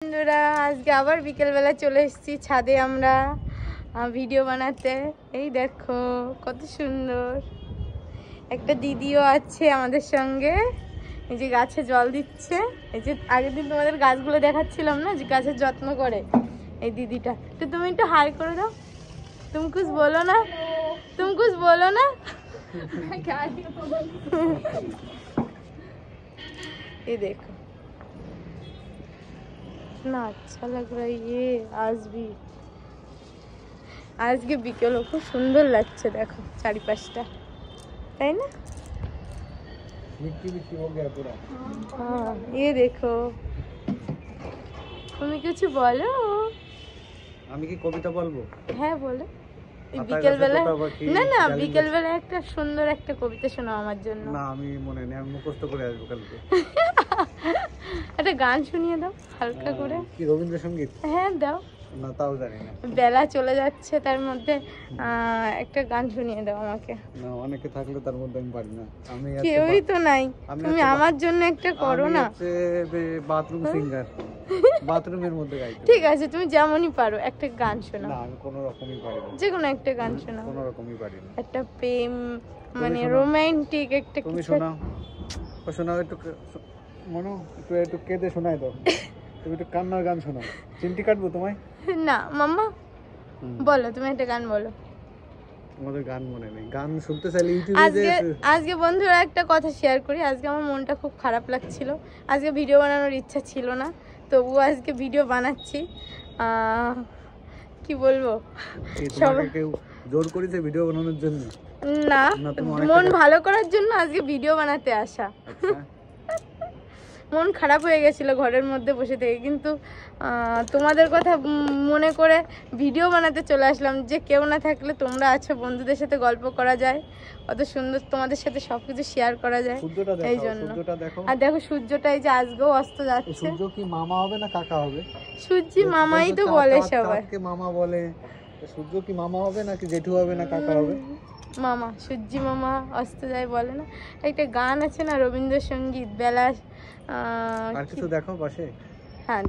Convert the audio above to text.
বন্ধুরা আজকে আবার বিকেলবেলা চলে এসেছি ছাদে আমরা ভিডিও বানাতে। এই দেখো কত সুন্দর, একটা দিদিও আছে আমাদের সঙ্গে, এই যে গাছে জল দিচ্ছে। এই যে আগের দিন তোমাদের গাছগুলো দেখাচ্ছিলাম না, যে গাছের যত্ন করে এই দিদিটা। তো তুমি একটু হাই করে দাও, তুমি কুছ বলো না, তুমি কুছ বলো না। ये देखो कितना अच्छा लग रहा है ये। আজকে বিকেলও খুব সুন্দর লাগছে, দেখো চারিপাশটা, তাই না? मिट्टी हो गया पूरा। हाँ ये देखो, তুমি কিছু বলো। আমি কি কবিতা বলবো? হ্যাঁ বলো। বিকেলবেলা না না, বিকেলবেলা একটা সুন্দর একটা কবিতা শোনাও আমার জন্য। না আমি মনে নেই, আমি মুখস্থ করে আসবো কালকে। একটা গান শুনিয়ে দাও হালকা করে। কি রবীন্দ্রসঙ্গীত? হ্যাঁ দাও। না তাও জানি না। বেলা চলে যাচ্ছে, তার মধ্যে একটা গান শুনিয়ে দাও আমাকে। না অনেকে থাকলে তার মধ্যে আমি পারি না। আমি কেউই তো নাই, তুমি আমার জন্য একটা করো না। বাথরুম সিঙ্গার, বাথরুমের মধ্যে গাই। ঠিক আছে তুমি যেমনই পারো একটা গান শোনাও। না আমি কোনো রকমই পারি না। যে কোনো একটা গান শোনাও। কোনো রকমই পারি না। একটা প্রেম মানে রোমান্টিক একটা তুমি কিছু। শোনাও, শোনাও একটু মনো, একটু কেঁদে শোনাই দাও। তুমি একটু কান্নার গান শোনাও, চিমটি কাটবো তোমায়। না মাম্মা বলো, তুমি একটা গান বলো। আমাদের গান মনে নেই, গান শুনতে চাইলে ইউটিউবে আজকে বন্ধুরা একটা কথা শেয়ার করি। আজকে আমার মনটা খুব খারাপ লাগছিল, আজকে ভিডিও বানানোর ইচ্ছা ছিল না, তবুও আজকে ভিডিও বানাচ্ছি। কি বলবো, সবাই কেউ জোর করেছে ভিডিও বানানোর জন্য? না, মন ভালো করার জন্য আজকে ভিডিও বানাতে আসা। মন খারাপ হয়ে গেছিলো ঘরের মধ্যে বসে থেকে, কিন্তু তোমাদের কথা মনে করে ভিডিও বানাতে চলে আসলাম। যে কেউ না থাকলে তোমরা আছো, বন্ধুদের সাথে গল্প করা যায়, কত সুন্দর তোমাদের সাথে সবকিছু শেয়ার করা যায়, এই জন্য। আর দেখো সূর্যটা এই যে আজকেও অস্ত যাচ্ছে। সূর্য কি মামা হবে না কাকা হবে? সূর্য মামাই তো বলে সবাই, মামা বলে। সূর্য কি মামা হবে নাকি জেঠু হবে না কাকা হবে? মামা, সূর্যি মামা অস্ত যায় বলে না। একটা গান আছে না রবীন্দ্রসঙ্গীত, বেলা আর কিছু দেখো পাশে। হ্যাঁ